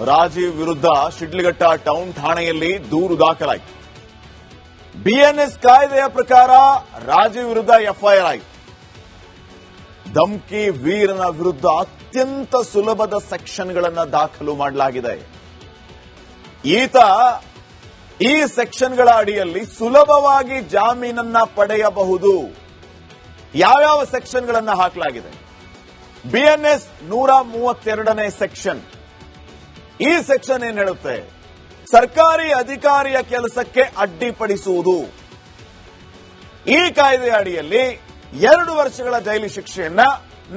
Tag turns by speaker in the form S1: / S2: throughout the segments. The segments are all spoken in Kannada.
S1: ರಾಜೀವ್ ವಿರುದ್ಧ ಶಿಡ್ಲಘಟ್ಟ ಟೌನ್ ಠಾಣೆಯಲ್ಲಿ ದೂರು ದಾಖಲಾಯಿತು. ಬಿಎನ್ಎಸ್ ಕಾಯ್ದೆಯ ಪ್ರಕಾರ ರಾಜೀವ್ ವಿರುದ್ಧ ಎಫ್ಐಆರ್ ಆಯಿತು. ಧಮ್ಕಿ ವೀರನ ವಿರುದ್ಧ ಅತ್ಯಂತ ಸುಲಭದ ಸೆಕ್ಷನ್ಗಳನ್ನು ದಾಖಲು ಮಾಡಲಾಗಿದೆ. ಈತ ಈ ಸೆಕ್ಷನ್ಗಳ ಅಡಿಯಲ್ಲಿ ಸುಲಭವಾಗಿ ಜಾಮೀನನ್ನ ಪಡೆಯಬಹುದು. ಯಾವ್ಯಾವ ಸೆಕ್ಷನ್ಗಳನ್ನು ಹಾಕಲಾಗಿದೆ? ಬಿಎನ್ಎಸ್ 132ನೇ ಸೆಕ್ಷನ್. ಈ ಸೆಕ್ಷನ್ ಏನ್ ಹೇಳುತ್ತೆ? ಸರ್ಕಾರಿ ಅಧಿಕಾರಿಯ ಕೆಲಸಕ್ಕೆ ಅಡ್ಡಿಪಡಿಸುವುದು. ಈ ಕಾಯ್ದೆಯ ಅಡಿಯಲ್ಲಿ 2 ವರ್ಷಗಳ ಜೈಲು ಶಿಕ್ಷೆಯನ್ನ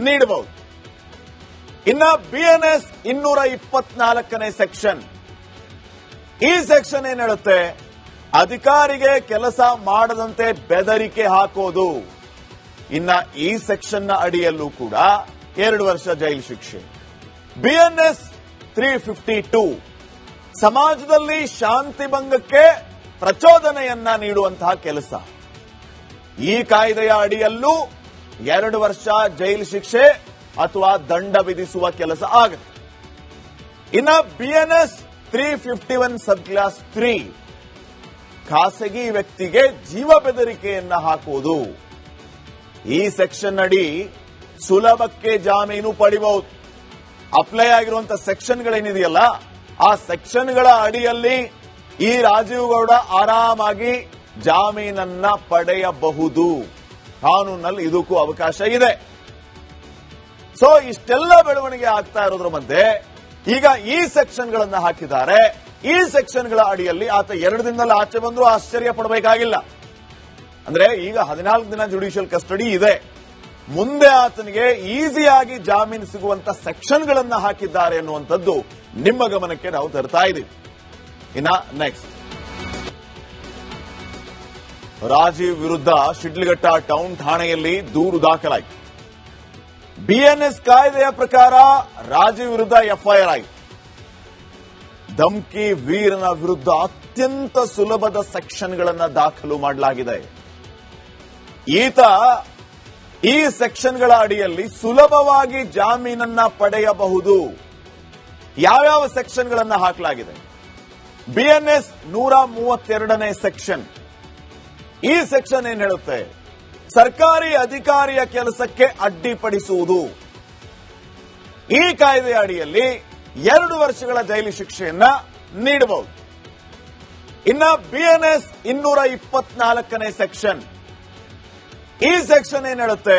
S1: ನೀಡಬಹುದು. ಇನ್ನ ಬಿಎನ್ಎಸ್ 224ನೇ ಸೆಕ್ಷನ್. ಈ ಸೆಕ್ಷನ್ ಏನ್ ಹೇಳುತ್ತೆ? ಅಧಿಕಾರಿಗೆ ಕೆಲಸ ಮಾಡದಂತೆ ಬೆದರಿಕೆ ಹಾಕೋದು. ಇನ್ನ ಈ ಸೆಕ್ಷನ್ನ ಅಡಿಯಲ್ಲೂ ಕೂಡ 2 ವರ್ಷ ಜೈಲು ಶಿಕ್ಷೆ. ಬಿಎನ್ಎಸ್ 352 ಸಮಾಜದಲ್ಲಿ ಶಾಂತಿ ಭಂಗಕ್ಕೆ ಪ್ರಚೋದನೆಯನ್ನ ನೀಡುವಂತಹ ಕೆಲಸ. ಈ ಕಾಯ್ದೆಯ ಅಡಿಯಲ್ಲೂ 2 ವರ್ಷ ಜೈಲು ಶಿಕ್ಷೆ ಅಥವಾ ದಂಡ ವಿಧಿಸುವ ಕೆಲಸ ಆಗುತ್ತೆ. ಇನ್ನ ಬಿಎನ್ಎಸ್ 351 ಸಬ್ ಕ್ಲಾಸ್ 3 ಖಾಸಗಿ ವ್ಯಕ್ತಿಗೆ ಜೀವ ಬೆದರಿಕೆಯನ್ನ ಹಾಕುವುದು. ಈ ಸೆಕ್ಷನ್ ಅಡಿ ಸುಲಭಕ್ಕೆ ಜಾಮೀನು ಪಡಿಬಹುದು. ಅಪ್ಲೈ ಆಗಿರುವಂತಹ ಸೆಕ್ಷನ್ಗಳೇನಿದೆಯಲ್ಲ, ಆ ಸೆಕ್ಷನ್ಗಳ ಅಡಿಯಲ್ಲಿ ಈ ರಾಜೀವ್ ಗೌಡ ಆರಾಮಾಗಿ ಜಾಮೀನನ್ನ ಪಡೆಯಬಹುದು. ಕಾನೂನಲ್ಲಿ ಇದಕ್ಕೂ ಅವಕಾಶ ಇದೆ. ಸೊ ಇಷ್ಟೆಲ್ಲ ಬೆಳವಣಿಗೆ ಆಗ್ತಾ ಇರೋದ್ರ ಮಧ್ಯೆ ಈಗ ಈ ಸೆಕ್ಷನ್ಗಳನ್ನ ಹಾಕಿದ್ದಾರೆ. ಈ ಸೆಕ್ಷನ್ಗಳ ಅಡಿಯಲ್ಲಿ ಆತ 2 ದಿನದಲ್ಲಿ ಆಚೆ ಬಂದರೂ ಆಶ್ಚರ್ಯ ಪಡಬೇಕಾಗಿಲ್ಲ. ಅಂದ್ರೆ ಈಗ 14 ದಿನ ಜುಡಿಷಿಯಲ್ ಕಸ್ಟಡಿ ಇದೆ. ಮುಂದೆ ಆತನಿಗೆ ಈಸಿಯಾಗಿ ಜಾಮೀನು ಸಿಗುವಂತ ಸೆಕ್ಷನ್ಗಳನ್ನ ಹಾಕಿದ್ದಾರೆ ಅನ್ನುವಂಥದ್ದು ನಿಮ್ಮ ಗಮನಕ್ಕೆ ನಾವು ತರ್ತಾ ಇದ್ದೀವಿ. ಇನ್ನ ನೆಕ್ಸ್ಟ್, ರಾಜೀವ್ ವಿರುದ್ಧ ಶಿಡ್ಲಘಟ್ಟ ಟೌನ್ ಠಾಣೆಯಲ್ಲಿ ದೂರು ದಾಖಲಾಯಿತು. ಬಿಎನ್ಎಸ್ ಕಾಯ್ದೆಯ ಪ್ರಕಾರ ರಾಜೀವ್ ವಿರುದ್ಧ ಎಫ್ಐಆರ್ ಆಯಿತು. ಧಮ್ಕಿ ವೀರನ ವಿರುದ್ಧ ಅತ್ಯಂತ ಸುಲಭದ ಸೆಕ್ಷನ್ಗಳನ್ನು ದಾಖಲು ಮಾಡಲಾಗಿದೆ. ಈತ ಈ ಸೆಕ್ಷನ್ಗಳ ಅಡಿಯಲ್ಲಿ ಸುಲಭವಾಗಿ ಜಾಮೀನನ್ನ ಪಡೆಯಬಹುದು. ಯಾವ್ಯಾವ ಸೆಕ್ಷನ್ಗಳನ್ನು ಹಾಕಲಾಗಿದೆ? ಬಿಎನ್ಎಸ್ 132ನೇ ಸೆಕ್ಷನ್. ಈ ಸೆಕ್ಷನ್ ಏನ್ ಹೇಳುತ್ತೆ? ಸರ್ಕಾರಿ ಅಧಿಕಾರಿಯ ಕೆಲಸಕ್ಕೆ ಅಡ್ಡಿಪಡಿಸುವುದು. ಈ ಕಾಯ್ದೆಯ ಅಡಿಯಲ್ಲಿ 2 ವರ್ಷಗಳ ಜೈಲು ಶಿಕ್ಷೆಯನ್ನ ನೀಡಬಹುದು. ಇನ್ನ ಬಿಎನ್ಎಸ್ 224ನೇ ಸೆಕ್ಷನ್. ಈ ಸೆಕ್ಷನ್ ಏನ್ ಹೇಳುತ್ತೆ?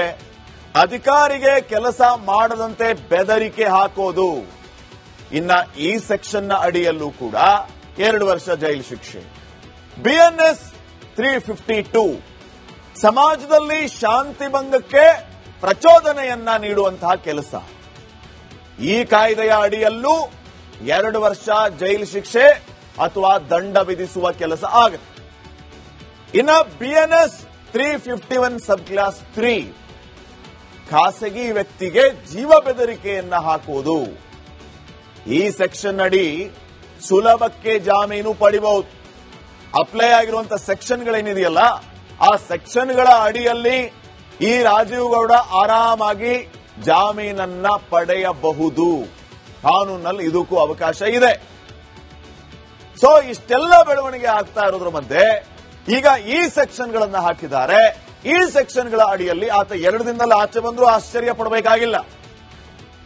S1: ಅಧಿಕಾರಿಗೆ ಕೆಲಸ ಮಾಡದಂತೆ ಬೆದರಿಕೆ ಹಾಕೋದು. ಇನ್ನ ಈ ಸೆಕ್ಷನ್ನ ಅಡಿಯಲ್ಲೂ ಕೂಡ 2 ವರ್ಷ ಜೈಲು ಶಿಕ್ಷೆ. ಬಿಎನ್ಎಸ್ 352 ಸಮಾಜದಲ್ಲಿ ಶಾಂತಿ ಭಂಗಕ್ಕೆ ಪ್ರಚೋದನೆಯನ್ನ ನೀಡುವಂತಹ ಕೆಲಸ. ಈ ಕಾಯ್ದೆಯ ಅಡಿಯಲ್ಲೂ 2 ವರ್ಷ ಜೈಲು ಶಿಕ್ಷೆ ಅಥವಾ ದಂಡ ವಿಧಿಸುವ ಕೆಲಸ ಆಗುತ್ತೆ. ಇನ್ನ ಬಿಎನ್ಎಸ್ 351 ಸಬ್ ಕ್ಲಾಸ್ 3 ಖಾಸಗಿ ವ್ಯಕ್ತಿಗೆ ಜೀವ ಬೆದರಿಕೆಯನ್ನ ಹಾಕುವುದು. ಈ ಸೆಕ್ಷನ್ ಅಡಿ ಸುಲಭಕ್ಕೆ ಜಾಮೀನು ಪಡಿಬಹುದು. ಅಪ್ಲೈ ಆಗಿರುವಂತಹ ಸೆಕ್ಷನ್ಗಳೇನಿದೆಯಲ್ಲ, ಆ ಸೆಕ್ಷನ್ಗಳ ಅಡಿಯಲ್ಲಿ ಈ ರಾಜೀವ್ ಗೌಡ ಆರಾಮಾಗಿ ಜಾಮೀನನ್ನ ಪಡೆಯಬಹುದು. ಕಾನೂನಲ್ಲಿ ಇದಕ್ಕೂ ಅವಕಾಶ ಇದೆ. ಸೊ ಇಷ್ಟೆಲ್ಲ ಬೆಳವಣಿಗೆ ಆಗ್ತಾ ಇರೋದ್ರ ಮಧ್ಯೆ ಈಗ ಈ ಸೆಕ್ಷನ್ಗಳನ್ನ ಹಾಕಿದ್ದಾರೆ. ಈ ಸೆಕ್ಷನ್ಗಳ ಅಡಿಯಲ್ಲಿ ಆತ 2 ದಿನದಲ್ಲಿ ಆಚೆ ಬಂದರೂ ಆಶ್ಚರ್ಯ ಪಡಬೇಕಾಗಿಲ್ಲ.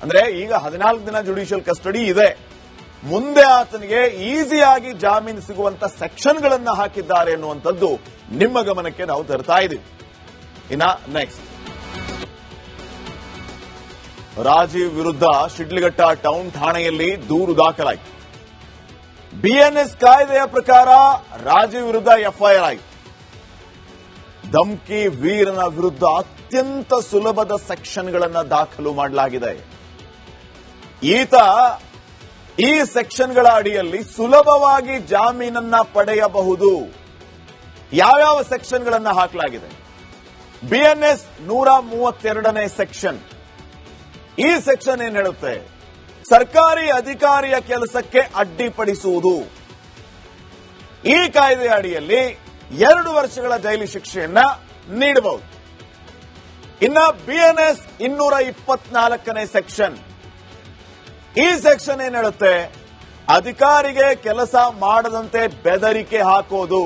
S1: ಅಂದ್ರೆ ಈಗ 14 ದಿನ ಜುಡಿಷಿಯಲ್ ಕಸ್ಟಡಿ ಇದೆ. ಮುಂದೆ ಆತನಿಗೆ ಈಸಿಯಾಗಿ ಜಾಮೀನು ಸಿಗುವಂತ ಸೆಕ್ಷನ್ಗಳನ್ನ ಹಾಕಿದ್ದಾರೆ ಅನ್ನುವಂಥದ್ದು ನಿಮ್ಮ ಗಮನಕ್ಕೆ ನಾವು ತರ್ತಾ ಇದ್ದೀವಿ. ಇನ್ನ ನೆಕ್ಸ್ಟ್, ರಾಜೀವ್ ವಿರುದ್ಧ ಶಿಡ್ಲಘಟ್ಟ ಟೌನ್ ಠಾಣೆಯಲ್ಲಿ ದೂರು ದಾಖಲಾಯಿತು. ಬಿಎನ್ಎಸ್ ಕಾಯ್ದೆಯ ಪ್ರಕಾರ ರಾಜೀವ್ ವಿರುದ್ಧ ಎಫ್ಐಆರ್ ಆಯಿತು. ಧಮ್ಕಿ ವೀರನ ವಿರುದ್ಧ ಅತ್ಯಂತ ಸುಲಭದ ಸೆಕ್ಷನ್ಗಳನ್ನ ದಾಖಲು ಮಾಡಲಾಗಿದೆ. ಈತ ಈ ಸೆಕ್ಷನ್ಗಳ ಅಡಿಯಲ್ಲಿ ಸುಲಭವಾಗಿ ಜಾಮೀನನ್ನ ಪಡೆಯಬಹುದು. ಯಾವ್ಯಾವ ಸೆಕ್ಷನ್ಗಳನ್ನ ಹಾಕಲಾಗಿದೆ? ಬಿಎನ್ಎಸ್ 132ನೇ ಸೆಕ್ಷನ್. ಈ ಸೆಕ್ಷನ್ ಏನ್ ಹೇಳುತ್ತೆ? ಸರ್ಕಾರಿ ಅಧಿಕಾರಿಯ ಕೆಲಸಕ್ಕೆ ಅಡ್ಡಿಪಡಿಸುವುದು. ಈ ಕಾಯ್ದೆಯ ಅಡಿಯಲ್ಲಿ 2 ವರ್ಷಗಳ ಜೈಲು ಶಿಕ್ಷೆಯನ್ನ ನೀಡಬಹುದು. ಇನ್ನ ಬಿಎನ್ಎಸ್ 224ನೇ ಸೆಕ್ಷನ್. ಈ ಸೆಕ್ಷನ್ ಏನ್ ಹೇಳುತ್ತೆ? ಅಧಿಕಾರಿಗೆ ಕೆಲಸ ಮಾಡದಂತೆ ಬೆದರಿಕೆ ಹಾಕೋದು.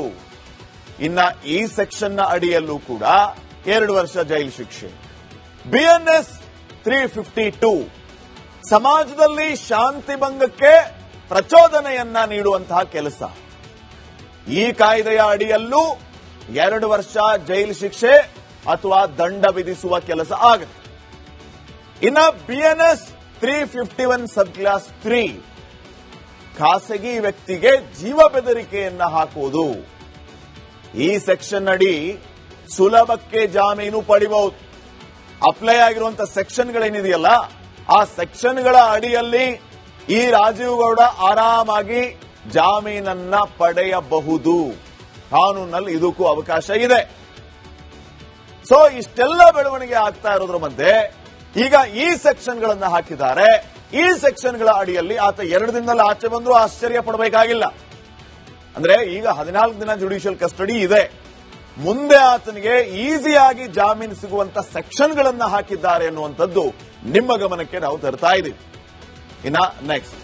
S1: ಇನ್ನ ಈ ಸೆಕ್ಷನ್ನ ಅಡಿಯಲ್ಲೂ ಕೂಡ 2 ವರ್ಷ ಜೈಲು ಶಿಕ್ಷೆ. BNS 352 ಸಮಾಜದಲ್ಲಿ ಶಾಂತಿ ಭಂಗಕ್ಕೆ ಪ್ರಚೋದನೆಯನ್ನ ನೀಡುವಂತಹ ಕೆಲಸ. ಈ ಕಾಯ್ದೆಯ ಅಡಿಯಲ್ಲೂ 2 ವರ್ಷ ಜೈಲು ಶಿಕ್ಷೆ ಅಥವಾ ದಂಡ ವಿಧಿಸುವ ಕೆಲಸ ಆಗುತ್ತೆ. ಇನ್ನ BNS 351 ಸಬ್ ಕ್ಲಾಸ್ 3 ಖಾಸಗಿ ವ್ಯಕ್ತಿಗೆ ಜೀವ ಬೆದರಿಕೆಯನ್ನ ಹಾಕುವುದು. ಈ ಸೆಕ್ಷನ್ ಅಡಿ ಸುಲಭಕ್ಕೆ ಜಾಮೀನು ಪಡಿಬಹುದು. ಅಪ್ಲೈ ಆಗಿರುವಂತಹ ಸೆಕ್ಷನ್ಗಳೇನಿದೆಯಲ್ಲ ಆ ಸೆಕ್ಷನ್ಗಳ ಅಡಿಯಲ್ಲಿ ಈ ರಾಜೀವ್ ಗೌಡ ಆರಾಮಾಗಿ ಜಾಮೀನನ್ನ ಪಡೆಯಬಹುದು. ಕಾನೂನಲ್ಲಿ ಇದಕ್ಕೂ ಅವಕಾಶ ಇದೆ. ಸೊ ಇಷ್ಟೆಲ್ಲ ಬೆಳವಣಿಗೆ ಆಗ್ತಾ ಇರೋದ್ರ ಮಧ್ಯೆ ಈಗ ಈ ಸೆಕ್ಷನ್ಗಳನ್ನ ಹಾಕಿದ್ದಾರೆ. ಈ ಸೆಕ್ಷನ್ಗಳ ಅಡಿಯಲ್ಲಿ ಆತ 2 ದಿನದಲ್ಲಿ ಆಚೆ ಬಂದರೂ ಆಶ್ಚರ್ಯ ಪಡಬೇಕಾಗಿಲ್ಲ. ಅಂದ್ರೆ ಈಗ 14 ದಿನ ಜುಡಿಷಿಯಲ್ ಕಸ್ಟಡಿ ಇದೆ. ಮುಂದೆ ಆತನಿಗೆ ಈಸಿಯಾಗಿ ಜಾಮೀನು ಸಿಗುವಂತ ಸೆಕ್ಷನ್ಗಳನ್ನ ಹಾಕಿದ್ದಾರೆ ಅನ್ನುವಂಥದ್ದು ನಿಮ್ಮ ಗಮನಕ್ಕೆ ನಾವು ತರ್ತಾ ಇದ್ದೀವಿ. ಇನ್ನ ನೆಕ್ಸ್ಟ್